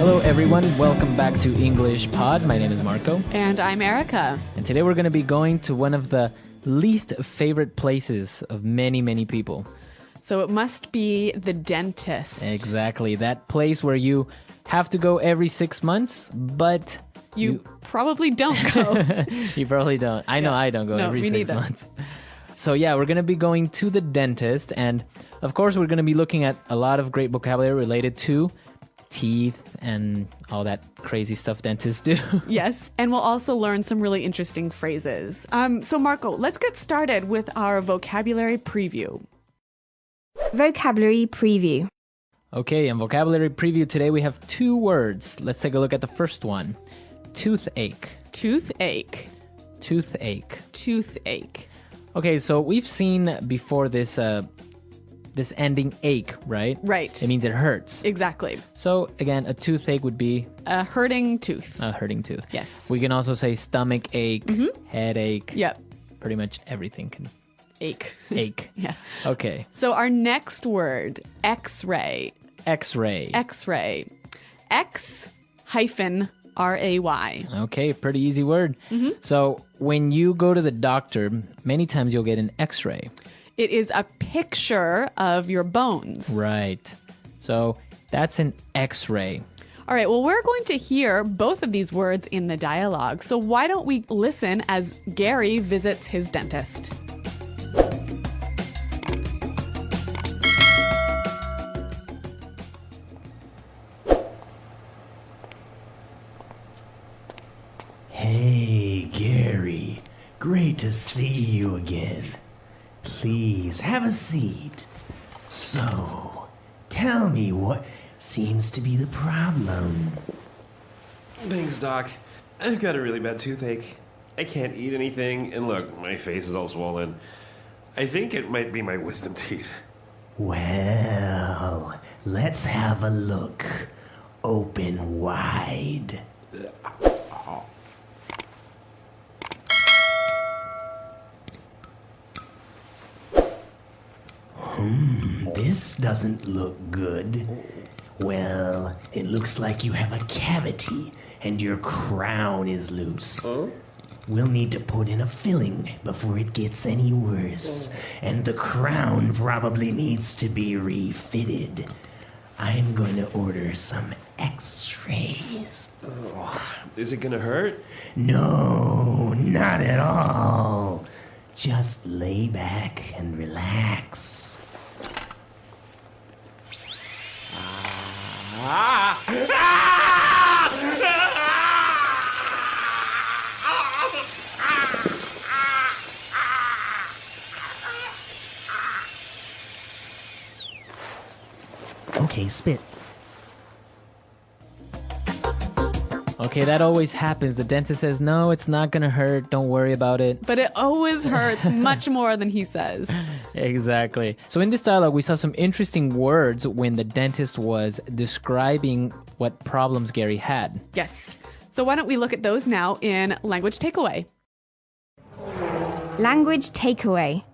Hello everyone, welcome back to English Pod. My name is Marco. And I'm Erica. And today we're going to be going to one of the least favorite places of many, many people. So it must be the dentist. Exactly, that place where you have to go every 6 months, but You probably don't go. you probably don't. I know I don't go No, every me 6 neither. months. So yeah, we're going to be going to the dentist, and of course we're going to be looking at a lot of great vocabulary related to teeth and all that crazy stuff dentists do. Yes. And we'll also learn some really interesting phrases. So Marco, let's get started with our vocabulary preview. Vocabulary preview. Okay, in vocabulary preview today we have 2 words. Let's take a look at the first one. Toothache. Toothache. Toothache. Toothache. Okay, so we've seen before this this ending ache, right? Right. It means it hurts. Exactly. So again, a toothache would be A hurting tooth. a hurting tooth. Yes. We can also say stomach ache, headache. Yep. Pretty much everything can Ache. ache. Yeah. Okay. So our next word, X-ray. X-ray. X-ray. X-ray. Okay, pretty easy word. So when you go to the doctor, many times you'll get an X-ray. It is a picture of your bones. Right. So that's an X-ray. All right, well, we're going to hear both of these words in the dialogue. So why don't we listen as Gary visits his dentist? Hey, Gary. Great to see you again. Please have a seat. So, tell me what seems to be the problem. Thanks, Doc. I've got a really bad toothache. I can't eat anything, and look, my face is all swollen. I think it might be my wisdom teeth. Well, let's have a look. Open wide. This doesn't look good. Well, it looks like you have a cavity and your crown is loose. We'll need to put in a filling before it gets any worse. And the crown probably needs to be refitted. I'm going to order some x-rays. Is it gonna hurt? No, not at all. Just lay back and relax. Okay, spit. Okay, that always happens. The dentist says, no, it's not going to hurt. Don't worry about it. But it always hurts much more than he says. Exactly. So in this dialogue, we saw some interesting words when the dentist was describing what problems Gary had. Yes. So why don't we look at those now in language takeaway? Language takeaway.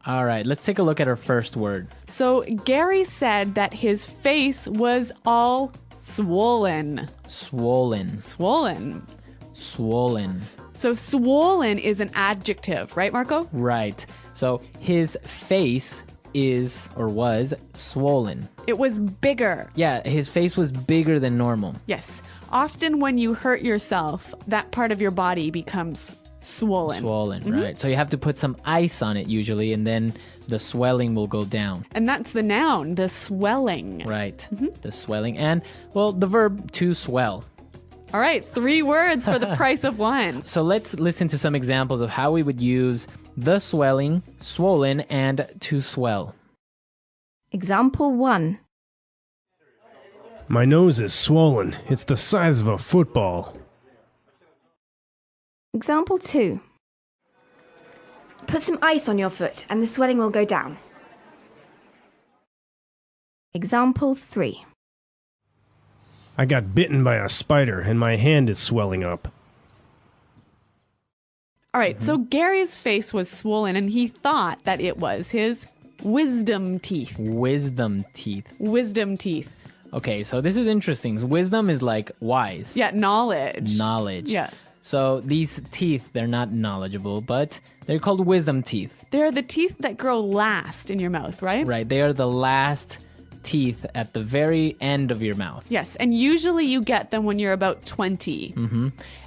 All right, let's take a look at our first word. So Gary said that his face was all swollen. Swollen. Swollen. Swollen. So swollen is an adjective, right, Marco? Right. So his face is or was swollen. It was bigger. Yeah, his face was bigger than normal. Yes. Often when you hurt yourself, that part of your body becomes swollen. Swollen, right. So you have to put some ice on it usually, and then the swelling will go down. And that's the noun, the swelling. Right. The swelling. And, well, the verb to swell. All right, 3 words for the price of 1. So let's listen to some examples of how we would use the swelling, swollen, and to swell. Example 1. My nose is swollen. It's the size of a football. Example 2. Put some ice on your foot and the swelling will go down. Example 3. I got bitten by a spider and my hand is swelling up. All right, so Gary's face was swollen and he thought that it was his wisdom teeth. Wisdom teeth. Wisdom teeth. Okay, so this is interesting. Wisdom is like wise. Yeah, knowledge. Knowledge. Yeah. So these teeth, they're not knowledgeable, but they're called wisdom teeth. They're the teeth that grow last in your mouth, right? Right. They are the last teeth at the very end of your mouth. Yes, and usually you get them when you're about 20.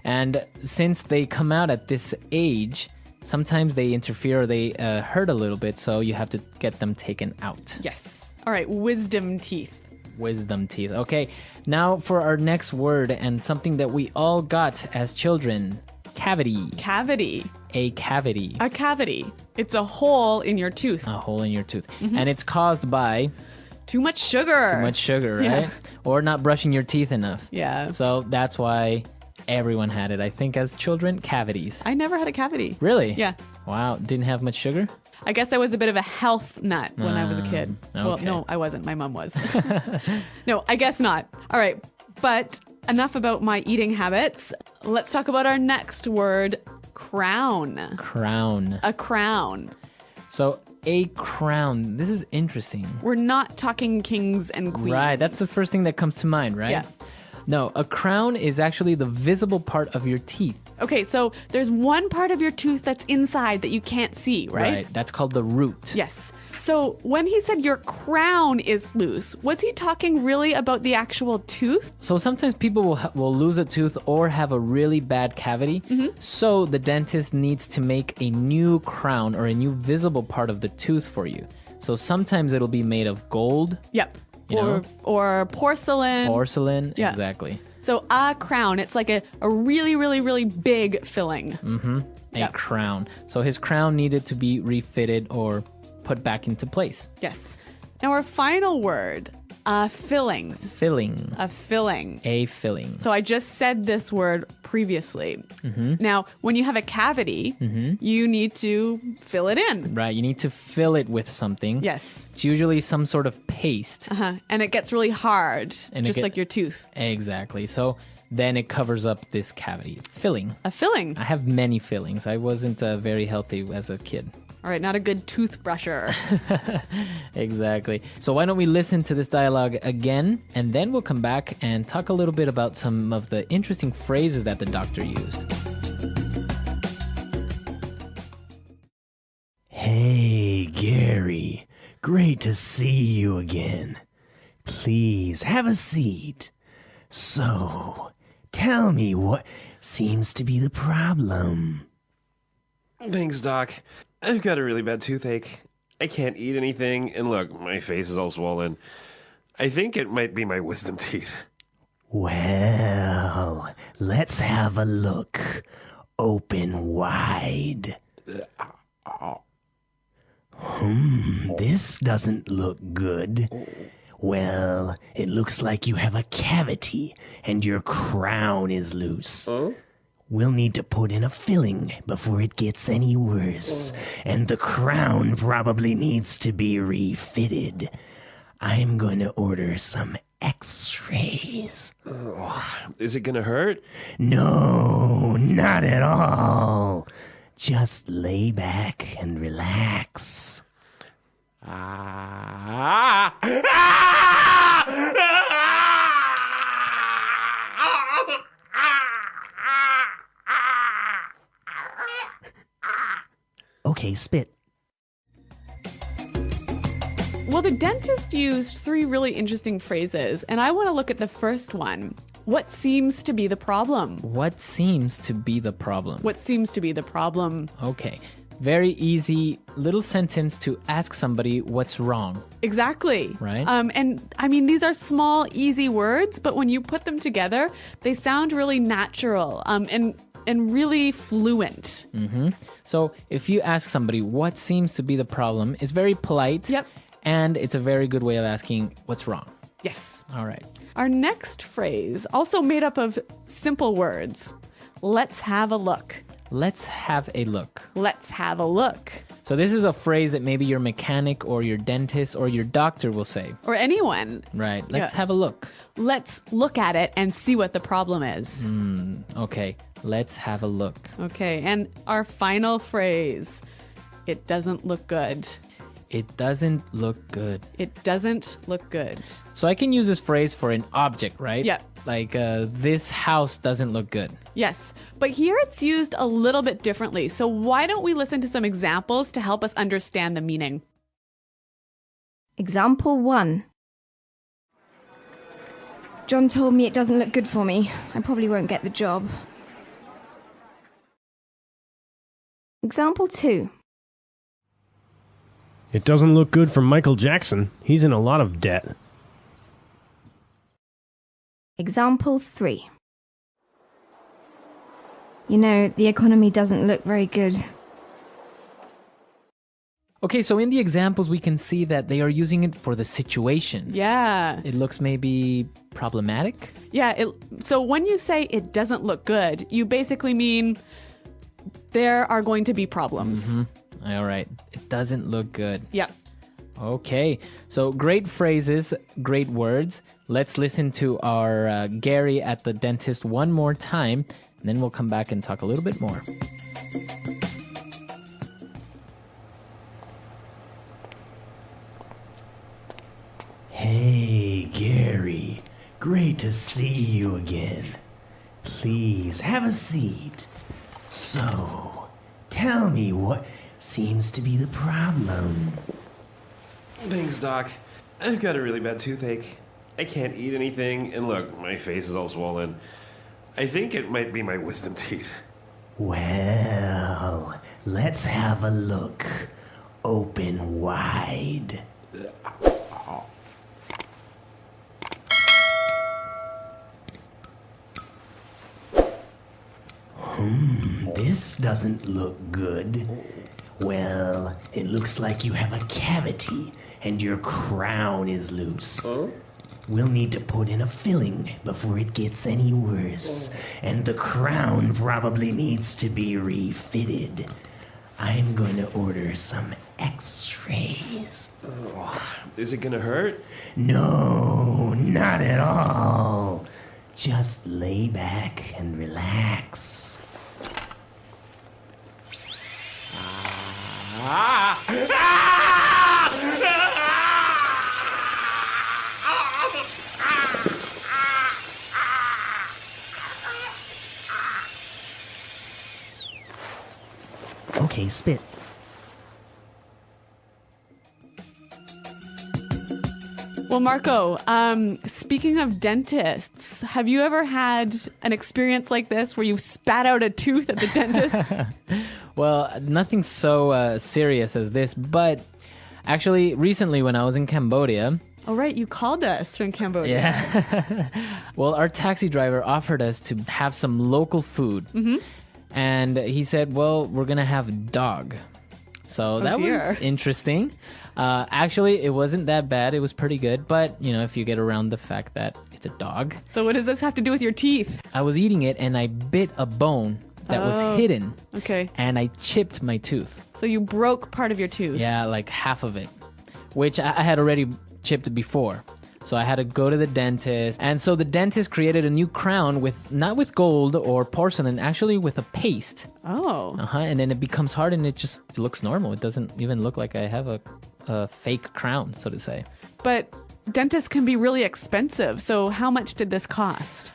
And since they come out at this age, sometimes they interfere or they hurt a little bit, so you have to get them taken out. Yes. All right, wisdom teeth. Wisdom teeth. Okay, now for our next word and something that we all got as children. Cavity. Cavity. A cavity. A cavity. It's a hole in your tooth. A hole in your tooth. And it's caused by Too much sugar. too much sugar, right? Yeah. Or not brushing your teeth enough. Yeah. So that's why everyone had it. I think as children, cavities. I never had a cavity. Really? Yeah. Wow. Didn't have much sugar? I guess I was a bit of a health nut when I was a kid. Well, okay. no, I wasn't. My mom was. No, I guess not. All right. But enough about my eating habits. Let's talk about our next word, crown. Crown. A crown. So a crown. This is interesting. We're not talking kings and queens. Right. That's the first thing that comes to mind, right? Yeah. No, a crown is actually the visible part of your teeth. Okay, so there's one part of your tooth that's inside that you can't see, right? That's called the root. Yes. So when he said your crown is loose, was he talking really about the actual tooth? So sometimes people will lose a tooth or have a really bad cavity. So the dentist needs to make a new crown or a new visible part of the tooth for you. So sometimes it'll be made of gold, Yep. You know? Or porcelain. porcelain. Yeah. Exactly. So a crown, it's like a really, really, really big filling. A Yep. crown. So his crown needed to be refitted or put back into place. Yes. Now our final word, a filling. Filling. A filling. A filling. So I just said this word previously. Now, when you have a cavity, you need to fill it in. Right. You need to fill it with something. Yes. It's usually some sort of paste. And it gets really hard, And it just get- like your tooth. Exactly. So then it covers up this cavity. Filling. A filling. I have many fillings. I wasn't very healthy as a kid. All right, not a good toothbrusher. Exactly. So why don't we listen to this dialogue again, and then we'll come back and talk a little bit about some of the interesting phrases that the doctor used. Hey, Gary. Great to see you again. Please have a seat. So, tell me what seems to be the problem. Thanks, Doc. I've got a really bad toothache. I can't eat anything, and look, my face is all swollen. I think it might be my wisdom teeth. Well, let's have a look. Open wide. This doesn't look good. Well, it looks like you have a cavity and your crown is loose. We'll need to put in a filling before it gets any worse. And the crown probably needs to be refitted. I'm going to order some x-rays. Is it gonna hurt? No, not at all. Just lay back and relax. Okay, spit. Well, the dentist used 3 really interesting phrases, and I want to look at the first one. What seems to be the problem? What seems to be the problem? What seems to be the problem? Okay. Very easy little sentence to ask somebody what's wrong. Exactly. Right. And I mean, these are small, easy words, but when you put them together, they sound really natural and really fluent. So if you ask somebody what seems to be the problem, it's very polite. Yep. And it's a very good way of asking what's wrong. Yes. All right. Our next phrase, also made up of simple words. Let's have a look. Let's have a look. Let's have a look. So this is a phrase that maybe your mechanic or your dentist or your doctor will say. Or anyone. Right. Let's Yeah. have a look. Let's look at it and see what the problem is. Okay. Let's have a look. Okay, and our final phrase. It doesn't look good. It doesn't look good. It doesn't look good. So I can use this phrase for an object, right? Yeah. Like, this house doesn't look good. Yes, but here it's used a little bit differently. So why don't we listen to some examples to help us understand the meaning? Example 1. John told me it doesn't look good for me. I probably won't get the job. Example 2. It doesn't look good for Michael Jackson. He's in a lot of debt. Example 3. You know, the economy doesn't look very good. Okay, so in the examples, we can see that they are using it for the situation. Yeah. It looks maybe problematic. Yeah. So when you say it doesn't look good, you basically mean there are going to be problems. All right. It doesn't look good. Yeah. Okay. So great phrases, great words. Let's listen to our Gary at the dentist one more time, and then we'll come back and talk a little bit more. Hey, Gary. Great to see you again. Please, have a seat. So, tell me what seems to be the problem. Thanks, Doc. I've got a really bad toothache. I can't eat anything, and look, my face is all swollen. I think it might be my wisdom teeth. Well, let's have a look. Open wide. This doesn't look good. Well, it looks like you have a cavity and your crown is loose. We'll need to put in a filling before it gets any worse, and the crown probably needs to be refitted. I'm going to order some x-rays. Is it gonna hurt? No, not at all. Just lay back and relax. Okay, spit. Well, Marco, speaking of dentists, have you ever had an experience like this where you've spat out a tooth at the dentist? Well, nothing so serious as this, but actually, recently when I was in Cambodia, Oh, right. You called us from Cambodia. yeah. Well, our taxi driver offered us to have some local food. And he said, well, we're going to have dog. So that was dear. interesting. Actually, it wasn't that bad. It was pretty good. But, you know, if you get around the fact that it's a dog. So what does this have to do with your teeth? I was eating it and I bit a bone that was Oh. hidden. Okay. And I chipped my tooth. So you broke part of your tooth. Yeah, like half of it, which I had already chipped before. So I had to go to the dentist. And so the dentist created a new crown with not with gold or porcelain, actually with a paste. Oh. And then it becomes hard and it looks normal. It doesn't even look like I have a fake crown, so to say. But dentists can be really expensive. So how much did this cost?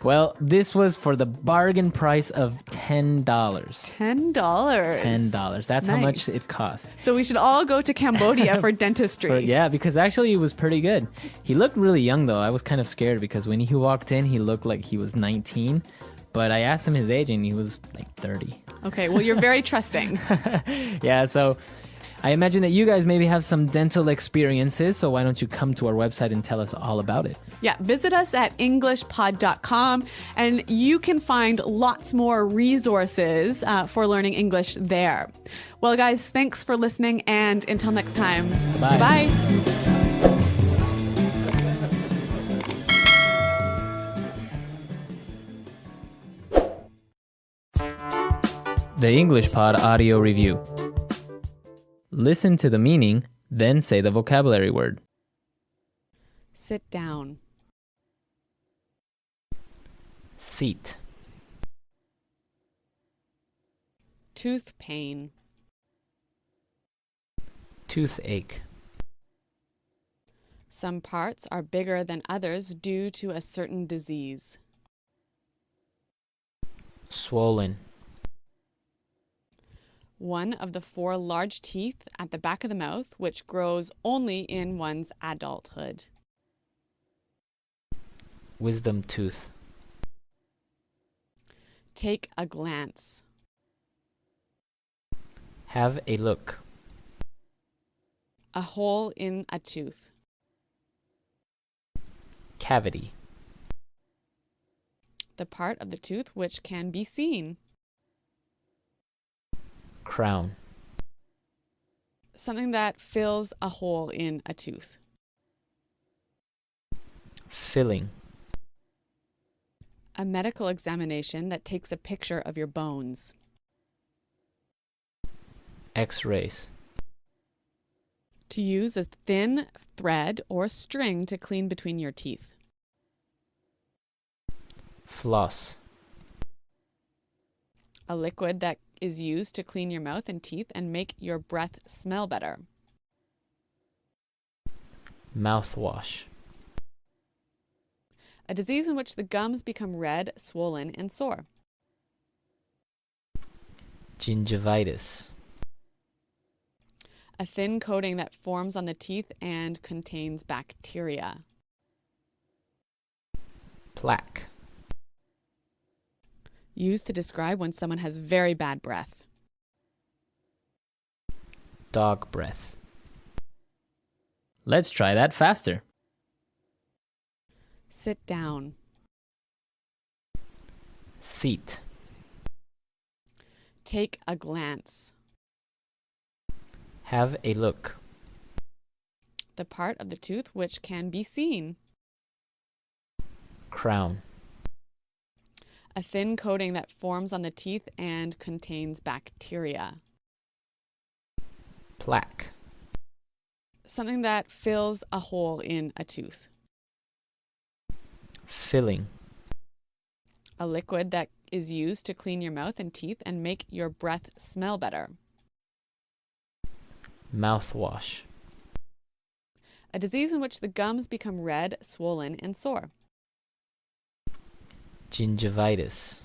Well, this was for the bargain price of $10. $10. $10. That's how much Nice. it cost. So we should all go to Cambodia for dentistry. But yeah, because actually it was pretty good. He looked really young though. I was kind of scared because when he walked in, he looked like he was 19. But I asked him his age and he was like 30. Okay, well, you're very trusting. Yeah, so I imagine that you guys maybe have some dental experiences. So why don't you come to our website and tell us all about it? Yeah, visit us at englishpod.com and you can find lots more resources for learning English there. Well, guys, thanks for listening, and until next time, Bye. Bye. The English Pod Audio Review. Listen to the meaning, then say the vocabulary word. Sit down. Seat. Tooth pain. Toothache. Some parts are bigger than others due to a certain disease. Swollen. One of the 4 large teeth at the back of the mouth, which grows only in one's adulthood. Wisdom tooth. Take a glance. Have a look. A hole in a tooth. Cavity. The part of the tooth which can be seen. Crown. Something that fills a hole in a tooth. Filling. A medical examination that takes a picture of your bones. X-rays. To use a thin thread or string to clean between your teeth. Floss. A liquid that is used to clean your mouth and teeth and make your breath smell better. Mouthwash. A disease in which the gums become red, swollen, and sore. Gingivitis. A thin coating that forms on the teeth and contains bacteria. Plaque. Used to describe when someone has very bad breath. Dog breath. Let's try that faster. Sit down. Seat. Take a glance. Have a look. The part of the tooth which can be seen. Crown. A thin coating that forms on the teeth and contains bacteria. Plaque. Something that fills a hole in a tooth. Filling. A liquid that is used to clean your mouth and teeth and make your breath smell better. Mouthwash. A disease in which the gums become red, swollen, and sore. Gingivitis.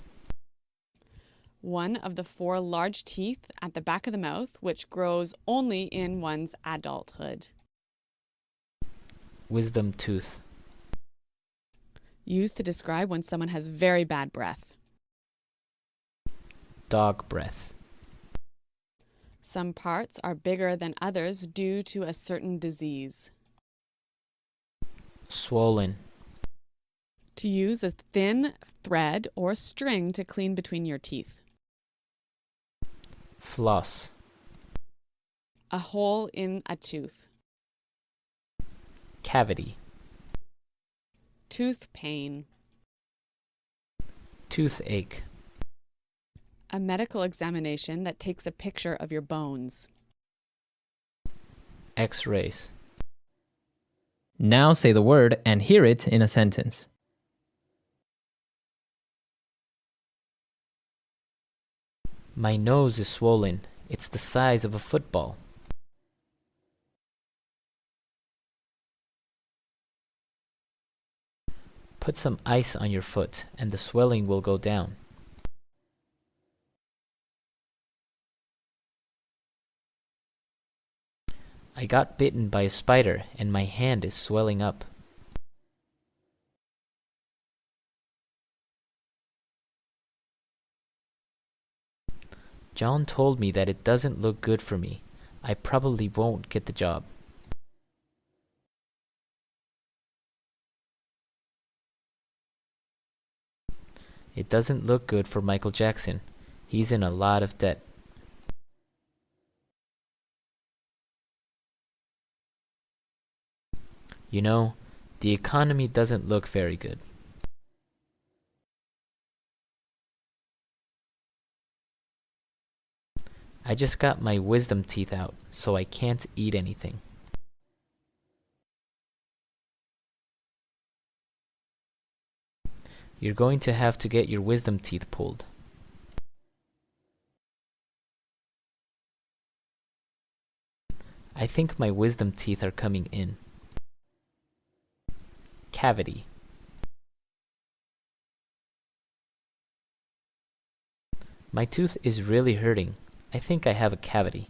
One of the 4 large teeth at the back of the mouth, which grows only in one's adulthood. Wisdom tooth. Used to describe when someone has very bad breath. Dog breath. Some parts are bigger than others due to a certain disease. Swollen. To use a thin thread or string to clean between your teeth. Floss. A hole in a tooth. Cavity. Tooth pain. Toothache. A medical examination that takes a picture of your bones. X-rays. Now say the word and hear it in a sentence. My nose is swollen. It's the size of a football. Put some ice on your foot and the swelling will go down. I got bitten by a spider and my hand is swelling up. John told me that it doesn't look good for me. I probably won't get the job. It doesn't look good for Michael Jackson. He's in a lot of debt. You know, the economy doesn't look very good. I just got my wisdom teeth out, so I can't eat anything. You're going to have to get your wisdom teeth pulled. I think my wisdom teeth are coming in. Cavity. My tooth is really hurting. I think I have a cavity.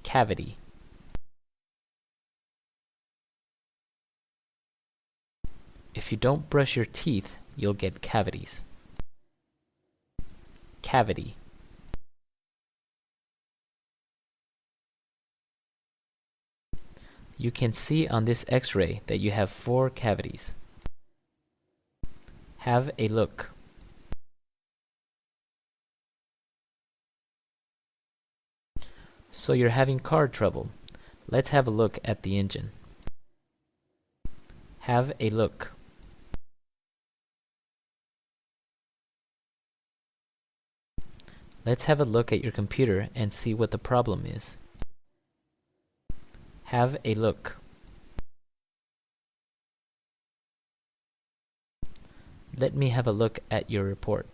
Cavity. If you don't brush your teeth, you'll get cavities. Cavity. You can see on this X-ray that you have 4 cavities. Have a look. So you're having car trouble. Let's have a look at the engine. Have a look. Let's have a look at your computer and see what the problem is. Have a look. Let me have a look at your report.